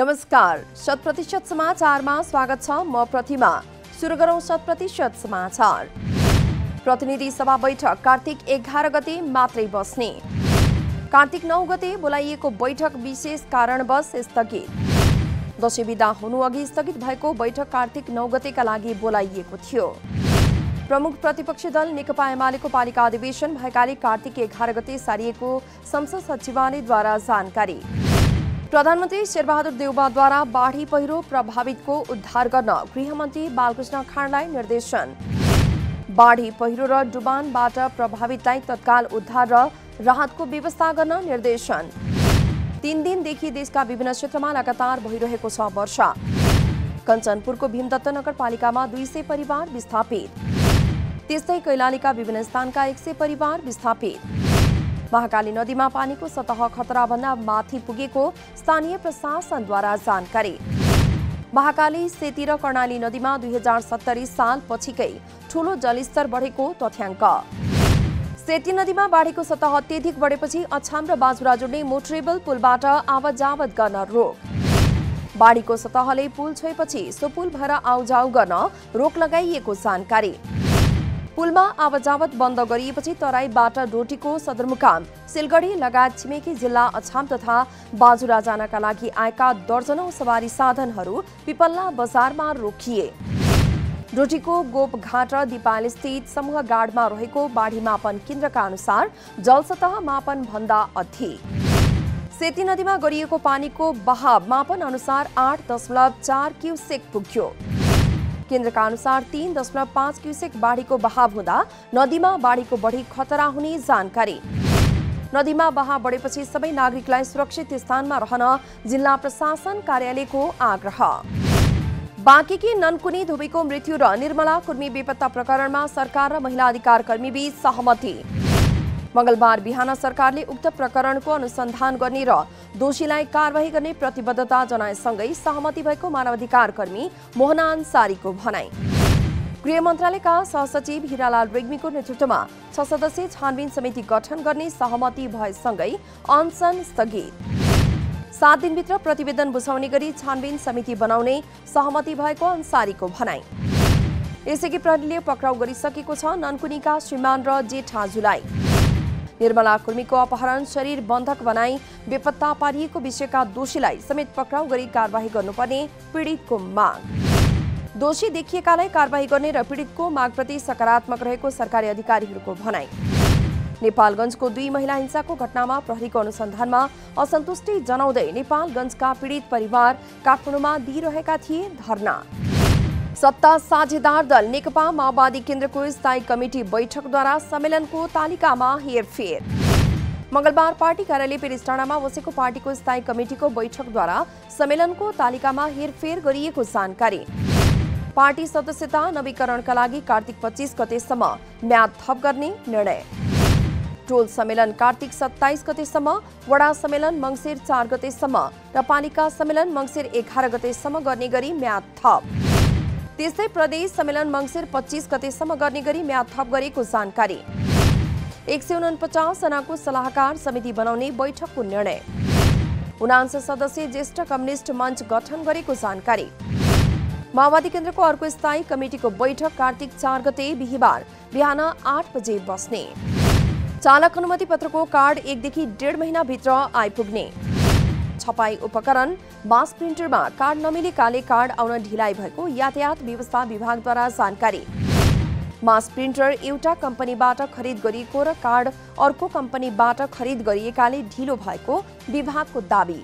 नमस्कार, 100% समाचारमा स्वागत छ। म प्रतिमा। सुरु गरौं 100% समाचार। प्रतिनिधि सभा बैठक कार्तिक 11 गते मात्रै बस्ने। कार्तिक 9 गते बोलाइएको बैठक विशेष कारणवश स्थगित। दशैं बिदा हुनुअघि स्थगित भएको बैठक कार्तिक 9 गतेका लागि बोलाइएको थियो। प्रमुख प्रतिपक्षी दल नेकपा एमालेको पालिका अधिवेशन भएकाले कार्तिक 11 गते सारिएको संसद सचिवालयद्वारा जानकारी। प्रधानमन्त्री शेरबहादुर देउवाद्वारा बाढी पहिरो प्रभावितको उद्धार गर्न गृहमन्त्री बालकृष्ण खाँडलाई निर्देशन। बाढी पहिरो र डुबानबाट प्रभावितलाई तत्काल उद्धार र राहतको व्यवस्था गर्न निर्देशन। 3 दिनदेखि देशका विभिन्न क्षेत्रमा लगातार भइरहेको छ वर्षा। कञ्चनपुरको भीमदत्त नगरपालिकामा 200 परिवार विस्थापित। त्यस्तै कैलालीका विभिन्न स्थानका 100 परिवार विस्थापित। महाकाली नदीमा पानीको सतह खतराभन्दा माथि पुगेको स्थानीय प्रशासनद्वारा जानकारी। महाकाली, सेती र कर्णाली नदीमा 2070 साल पछिकै ठूलो जलस्तर बढेको तथ्याङ्क। सेती नदीमा बाढीको सतह अत्यधिक बढेपछि अछाम र बाजुरा जोड्ने मोटरेबल पुलबाट आवतजावत गर्न रोक। बाढीको सतहले पुल छोएपछि सो पुल भएर आउजाउ गर्न रोक लगाइएको जानकारी। पुलमा आवतजावत बन्द गरिएपछि तराईबाट डोटीको सदरमुकाम सिलगढी लगायत छिमेकी जिल्ला अछाम तथा बाजुरा जानका लागि आएका दर्जनौं सवारी साधनहरू पिपल्ला बजारमा रोकिए। डोटीको गोपघाट र दिपाल स्थित समूह गाडमा रहेको बाढी मापन केन्द्रका अनुसार जलसतह मापन भन्दा अधिक। सेती नदीमा गरिएको पानीको बहाव मापन अनुसार 8.4 क्युसेक पुग्यो। केन्द्रका अनुसार 3.5 क्युसेक बाढीको बहाव हुँदा नदीमा बाढीको बढी खतरा हुने जानकारी। नदीमा बहाव बढेपछि सबै नागरिकलाई सुरक्षित स्थानमा रहन जिल्ला प्रशासन कार्यालयको आग्रह। बाँकेकी ननकुनी धोबीको मृत्यु र निर्मला कुर्मी बेपत्ता प्रकरणमा सरकार र महिला अधिकार कर्मी बीच सहमति। मंगलबार बिहान सरकारले उक्त प्रकरणको अनुसन्धान गर्ने र दोषीलाई कारबाही गर्ने प्रतिबद्धता जनाएसँगै सहमति भएको मानवाधिकार कर्मी मोहना अन्सारीको भनाई। गृह मन्त्रालयका सहसचिव हिरालाल रेग्मीको नेतृत्वमा 6 सदस्यीय छानबिन समिति गठन गर्ने सहमति भएसँगै अनसन स्थगित। 7 दिनभित्र प्रतिवेदन बुझाउने गरी छानबिन समिति बनाउने सहमति भएको अन्सारीको भनाई। यसअघि प्रहरीले पक्राउ गरिसकेको छ ननकुनीका श्रीमान र जेठाजुलाई। निर्मला कुर्मीको अपहरण, शरीर बन्धक बनाई बेपत्ता पारिएको विषयका दोषीलाई समेत पक्राउ गरी कारबाही गर्नुपर्ने पीडितको माग। दोषी देखिएकालाई कारबाही गर्ने र पीडितको मागप्रति सकारात्मक रहेको सरकारी अधिकारीहरूको भनाई। नेपालगञ्जको 2 महिला हिंसाको घटनामा प्रहरीको अनुसन्धानमा असन्तुष्टि जनाउँदै नेपालगञ्जका पीडित परिवार काठमाडौँमा दिइरहेका थिए धरना। सत्ता साझेदार दल नेकपा माओवादी केन्द्रको स्थायी कमिटी बैठकद्वारा सम्मेलनको तालिकामा हेरफेर। मंगलबार पार्टी कार्यालय पेरिसटाडामा बसेको पार्टीको स्थायी कमिटीको बैठकद्वारा सम्मेलनको तालिकामा हेरफेर गरिएको जानकारी। पार्टी सदस्यता नवीकरणका लागि कार्तिक 25 गतेसम्म म्याद थप गर्ने निर्णय। टोल सम्मेलन कार्तिक 27 गतेसम्म, वडा सम्मेलन मङ्सिर 4 गतेसम्म र पालिका सम्मेलन मङ्सिर 11 गतेसम्म गर्ने गरी म्याद थप। त्यस्तै प्रदेश सम्मेलन मङ्सिर 25 गतेसम्म गर्ने गरी म्याद थप गरेको जानकारी। 149 जनाको सल्लाहकार समिति बनाउने बैठकको निर्णय। 79 सदस्यीय ज्येष्ठ कम्युनिस्ट मञ्च गठन गरेको जानकारी। माओवादी केन्द्रको अर्को स्थायी कमिटीको बैठक कार्तिक 4 गते बिहिबार बिहान 8 बजे बस्ने। चालक अनुमति पत्रको कार्ड 1 देखि 1.5 महिनाभित्र आइपुग्ने। छपाई उपकरण मास प्रिन्टरमा कार्ड नमिलेकाले कार्ड आउन ढिलाइ भएको यातायात व्यवस्था विभागद्वारा जानकारी। मास प्रिन्टर एउटा कम्पनीबाट खरिद गरिएको र कार्ड अर्को कम्पनीबाट खरिद गरिएकाले ढिलो भएको विभागको दाबी।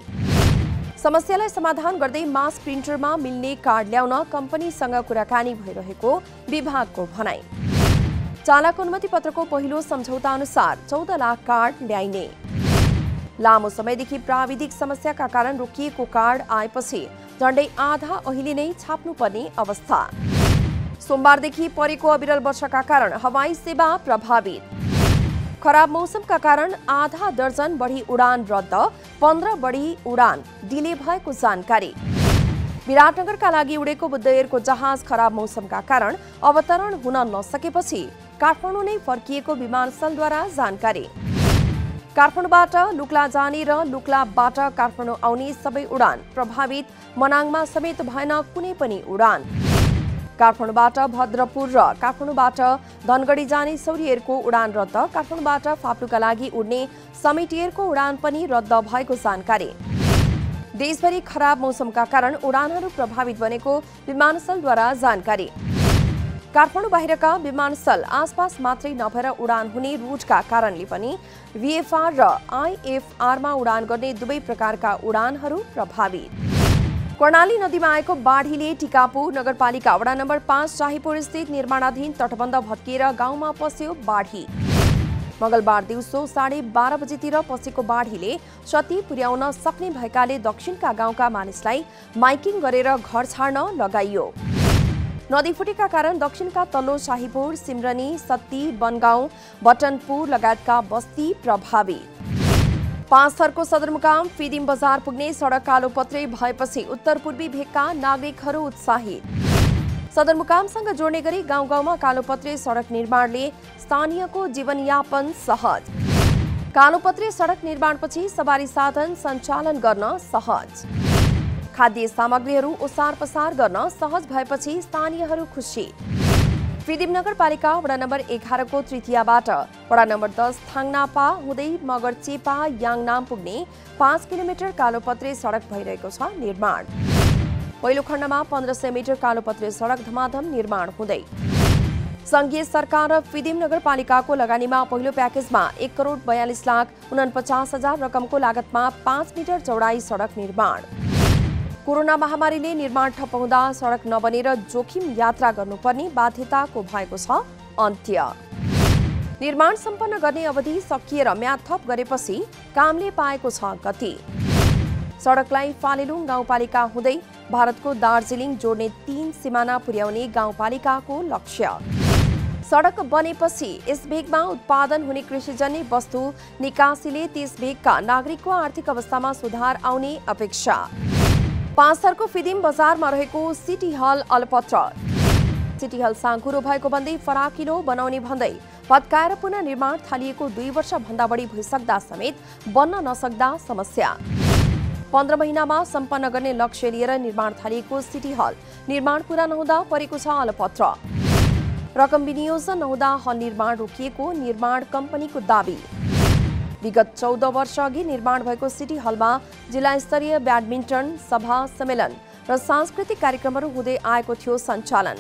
समस्यालाई समाधान गर्दै मास प्रिन्टरमा मिल्ने कार्ड ल्याउन कम्पनीसँग कुराकानी भइरहेको विभागको भनाई। चालक अनुमति पत्रको पहिलो सम्झौता अनुसार 14 लाख कार्ड ल्याइने। लामो समयदेखि प्राविधिक समस्याका कारण रोकिएको कार्ड आएपछि झण्डै आधा अहिले नै छाप्नुपर्ने अवस्था। सोमबारदेखि परेको अविरल वर्षाका कारण हवाई सेवा प्रभावित। खराब मौसमका कारण आधा दर्जन बढी उडान रद्द, 15 बढी उडान डिले भएको जानकारी। विराटनगरका लागि उडेको बुद्ध एयरको जहाज खराब मौसमका कारण अवतरण हुन नसकेपछि काठमाडौँ नै फर्किएको विमानस्थलद्वारा जानकारी। काठमाडौँबाट लुक्ला जाने र लुक्लाबाट काठमाडौँ आउने सबै उडान प्रभावित। मनाङमा समेत भएन कुनै पनि उडान। काठमाडौँबाट भद्रपुर र काठमाडौँबाट धनगढी जाने सौरी एयरको उडान रद्द। काठमाडौँबाट फाप्लुका लागि उड्ने समिट एयरको उडान पनि रद्द भएको जानकारी। देशभरि खराब मौसमका कारण उडानहरू प्रभावित बनेको विमानस्थलद्वारा जानकारी। काठमाडौँ बाहिरका विमानस्थल आसपास मात्रै नभएर उडान हुने रुटका कारणले पनि VFR र IFRमा उडान गर्ने दुवै प्रकारका उडानहरू प्रभावित। कर्णाली नदीमा आएको बाढीले टिकापुर नगरपालिका वडा नम्बर 5 शाहीपुर स्थित निर्माणाधीन तटबन्ध भत्किएर गाउँमा पस्यो बाढी। मंगलबार दिउँसो 12:30 बजेतिर पसेको बाढीले क्षति पुर्याउन सक्ने भएकाले दक्षिणका गाउँका मानिसलाई माइकिङ गरेर घर छाड्न लगाइयो। नदी फुटेका कारण दक्षिणका तल्लो शाहीपुर, सिमरनी, सत्ती, बनगाउँ, बटनपुर लगायतका बस्ती प्रभावित। पाँचथरको सदरमुकाम फिदिम बजार पुग्ने सडक कालोपत्रे भएपछि उत्तर पूर्वी भेगका नागरिकहरू उत्साहित। सदरमुकामसँग जोड्ने गरी गाउँ गाउँमा कालोपत्रे सडक निर्माणले स्थानीयको जीवनयापन सहज। कालोपत्रे सडक निर्माणपछि सवारी साधन सञ्चालन गर्न सहज। खाद्य सामग्रीहरू ओसार पसार गर्न सहज भएपछि स्थानीयहरू खुसी। फिदिम नगरपालिका वडा नम्बर 11 को तृतीयबाट वडा नम्बर 10 थाङनापा हुँदै मगरचेपा याङनाम पुग्ने 5 किलोमिटर कालोपत्रे सडक भइरहेको छ निर्माण। पहिलो खण्डमा 1500 मिटर कालोपत्रे सडक धमाधम निर्माण हुँदै। संघीय सरकार र फिदिम नगरपालिकाको लगानीमा पहिलो प्याकेजमा 1,42,49,000 रकमको लागतमा 5 मिटर चौडाई सडक निर्माण। कोरोना महामारीले निर्माण ठप्प हुँदा सडक नबनेर जोखिम यात्रा गर्नुपर्ने बाध्यताको भएको छ अन्त्य। निर्माण सम्पन्न गर्ने अवधि सकिएर म्याद थप गरेपछि कामले पाएको छ गति। सडकलाई फालेलुङ गाउँपालिका हुँदै भारतको दार्जिलिङ जोड्ने 3 सिमाना पुर्याउने गाउँपालिकाको लक्ष्य। सडक बनेपछि यस भेगमा उत्पादन हुने कृषिजन्य वस्तु निकासीले त्यस भेगका नागरिकको आर्थिक अवस्थामा सुधार आउने अपेक्षा। पाँचथरको फिदिम बजारमा रहेको सिटी हल अलपत्र। सिटी हल साँघुरो भएको भन्दै फराकिलो बनाउने भन्दै भत्काएर पुनः निर्माण थालिएको 2 वर्ष भन्दा बढी भइसक्दा समेत बन्न नसक्दा समस्या। 15 महिनामा सम्पन्न गर्ने लक्ष्य लिएर निर्माण थालिएको सिटी हल निर्माण पूरा नहुँदा परेको छ अलपत्र। रकम विनियोजन नहुँदा हल निर्माण रोकिएको निर्माण कम्पनीको दाबी। विगत 14 वर्ष अघि निर्माण भएको सिटी हलमा जिल्ला स्तरीय ब्याडमिन्टन सभा सम्मेलन र सांस्कृतिक कार्यक्रमहरू हुँदै आएको थियो सञ्चालन।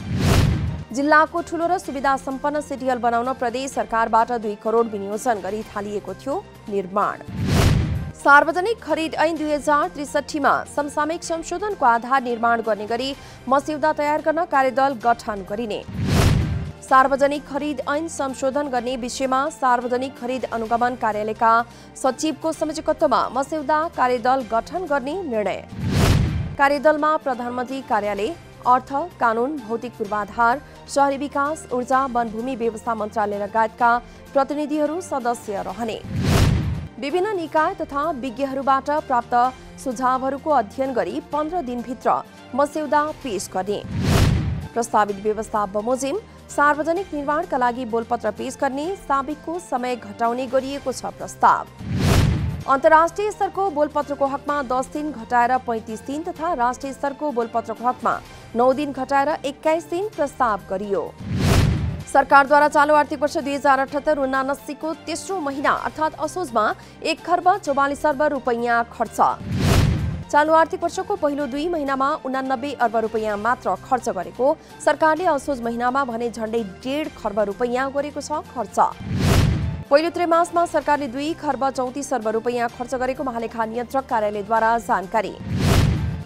जिल्लाको ठूलो र सुविधा सम्पन्न सिटी हल बनाउन प्रदेश सरकारबाट 2 करोड विनियोजन गरी थालिएको थियो निर्माण। सार्वजनिक खरिद ऐन 2063 मा समसामयिक संशोधनको आधार निर्माण गर्ने गरी मस्यौदा तयार गर्न कार्यदल गठन गरिने। सार्वजनिक खरिद ऐन संशोधन गर्ने विषयमा सार्वजनिक खरिद अनुगमन कार्यालयका सचिवको संयोजकत्वमा मस्यौदा कार्यदल गठन गर्ने निर्णय। कार्यदलमा प्रधानमन्त्री कार्यालय, अर्थ, कानून, भौतिक पूर्वाधार, शहरी विकास, ऊर्जा, वनभूमि व्यवस्था मन्त्रालय लगायतका प्रतिनिधिहरू सदस्य रहने। विभिन्न निकाय तथा विज्ञहरूबाट प्राप्त सुझावहरूको अध्ययन गरी 15 दिनभित्र मस्यौदा पेश गर्ने। प्रस्तावित व्यवस्था बमोजिम सार्वजनिक निर्माणका लागि बोलपत्र पेश गर्ने साबिकको समय घटाउने गरिएको छ प्रस्ताव। अन्तर्राष्ट्रिय स्तरको बोलपत्रको हकमा 10 दिन घटाएर 35 दिन तथा राष्ट्रिय स्तरको बोलपत्रको हकमा 9 दिन घटाएर 21 दिन प्रस्ताव गरियो। सरकारद्वारा चालू आर्थिक वर्ष 2078-79 को तेस्रो महिना अर्थात् असोजमा 1,44 अर्ब रुपैयाँ खर्च। चालू आर्थिक वर्षको पहिलो 2 महिनामा 89 अर्ब रुपैयाँ मात्र खर्च गरेको सरकारले असोज महिनामा भने झण्डै 1.5 खर्ब रुपैयाँ गरेको छ खर्च। पहिलो त्रैमासमा सरकारले 2,34 अर्ब रुपैयाँ खर्च गरेको महालेखा नियन्त्रक कार्यालयद्वारा जानकारी।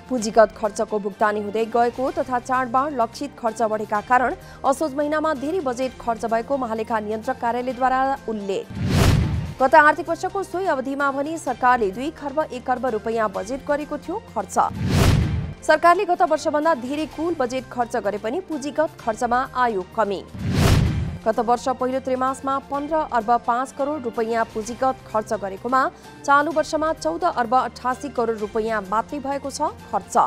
पुँजीगत खर्चको भुक्तानी हुँदै गएको तथा चाडबाड लक्षित खर्च बढेका कारण असोज महिनामा धेरै बजेट खर्च भएको महालेखा नियन्त्रक कार्यालयद्वारा उल्लेख। गत आर्थिक वर्षको सोही अवधिमा भने सरकारले 2 खर्ब 1 अर्ब रुपैयाँ बजेट गरेको थियो खर्च। सरकारले गत वर्षभन्दा धेरै कुल बजेट खर्च गरे पनि पुँजीगत खर्चमा आयो कमी। गत वर्ष पहिलो त्रैमासमा 15 अर्ब 5 करोड रुपैयाँ पुँजीगत खर्च गरेकोमा चालू वर्षमा 14 अर्ब 88 करोड रुपैयाँ मात्रै भएको छ खर्च।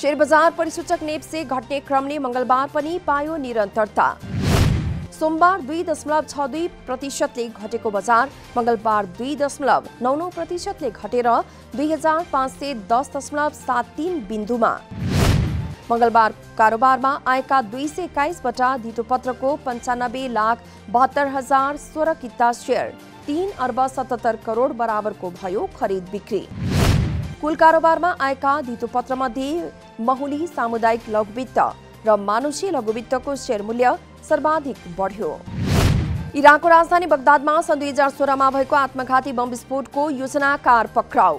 शेयर बजार परिसूचक नेप्से घट्ने क्रमले मंगलबार पनि पायो निरन्तरता। सोमबार 2.62% घटेको बजार मंगलबार 2.99% घटेर 2510.73 बिन्दुमा। मंगलबार कारोबारमा आएका 221 वटा धितोपत्रको 95,72,016 किता शेयर 3 अर्ब 77 करोड बराबरको भयो खरिद बिक्री। कुल कारोबारमा आएका धितोपत्रमध्ये महुली सामुदायिक लघुवित्त र मानुषी लघुवित्तको शेयर मूल्य सर्वाधिक बढ्यो। इराकको राजधानी बगदादमा सन् 2016 मा भएको आत्मघाती बम विस्फोटको योजनाकार पक्राउ।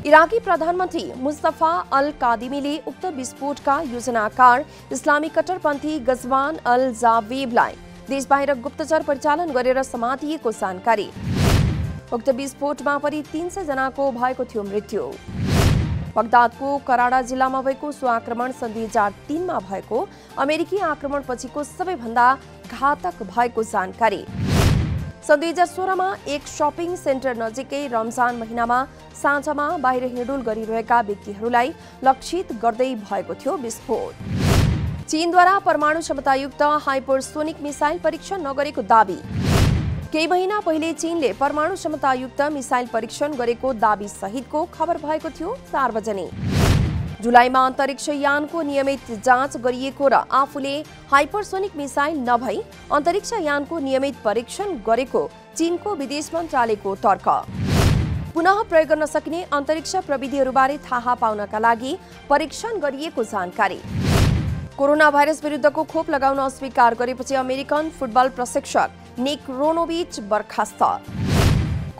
इराकी प्रधानमन्त्री मुस्तफा अल कादिमीले उक्त विस्फोटका योजनाकार इस्लामी कट्टरपन्थी गजवान अल जावेबलाई देशबाहिर गुप्तचर परिचालन गरेर समातिएको जानकारी। उक्त विस्फोटमा परि 300 जनाको भएको थियो मृत्यु। बगदादको कराडा जिल्लामा भएको सो आक्रमण सन् 2003 मा भएको अमेरिकी आक्रमणपछिको सबैभन्दा घातक भएको जानकारी। सन् 2016 मा एक शपिङ सेन्टर नजिकै रमजान महिनामा साँझमा बाहिर हिँडुल गरिरहेका व्यक्तिहरूलाई लक्षित गर्दै भएको थियो विस्फोट। चीनद्वारा परमाणु क्षमतायुक्त हाइपरसोनिक मिसाइल परीक्षण नगरेको दाबी। केही महिना पहिले चीनले परमाणु क्षमतायुक्त मिसाइल परीक्षण गरेको दाबी सहितको खबर भएको थियो सार्वजनिक। जुलाईमा अन्तरिक्ष यानको नियमित जाँच गरिएको र आफूले हाइपरसोनिक मिसाइल नभई अन्तरिक्ष यानको नियमित परीक्षण गरेको चीनको विदेश मन्त्रालयको तर्क। पुनः प्रयोग गर्न सकिने अन्तरिक्ष प्रविधिहरूबारे थाहा पाउनका लागि परीक्षण गरिएको जानकारी। कोरोना भाइरस विरुद्धको खोप लगाउन अस्वीकार गरेपछि अमेरिकन फुटबल प्रशिक्षक निक रोनोभिच बर्खास्त।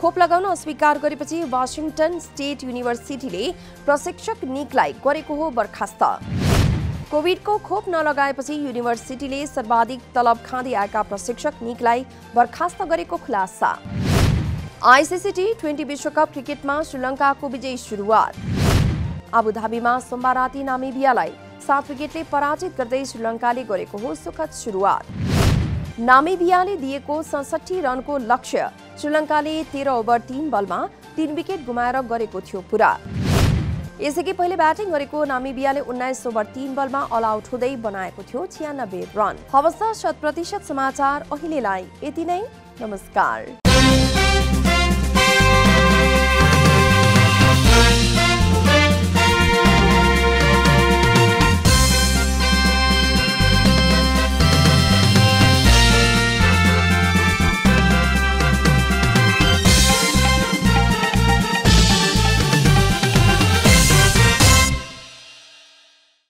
खोप लगाउन अस्वीकार गरेपछि वाशिंगटन स्टेट युनिभर्सिटीले प्रशिक्षक निकलाई गरेको हो बर्खास्त। कोभिडको खोप नलगाएपछि युनिभर्सिटीले सर्वाधिक तलब खाँदै आएका प्रशिक्षक निकलाई बर्खास्त गरेको खुलासा। आईसीसी T20 विश्वकप क्रिकेटमा श्रीलङ्काको विजयी सुरुवात। आबुधाबीमा सोमबार राति नामिबियालाई 7 विकेटले पराजित गर्दै श्रीलङ्काले गरेको हो सुखद सुरुवात। नामिबियाले दिएको 67 रनको लक्ष्य श्रीलङ्काले 13 ओभर 3 बलमा 3 विकेट गुमाएर गरेको थियो पुरा। यसअघि पहिले ब्याटिङ गरेको नामिबियाले 19 ओभर 3 बलमा अल आउट हुँदै बनाएको थियो 96 रन। हवस् 100% समाचार अहिलेलाई यति नै। नमस्कार।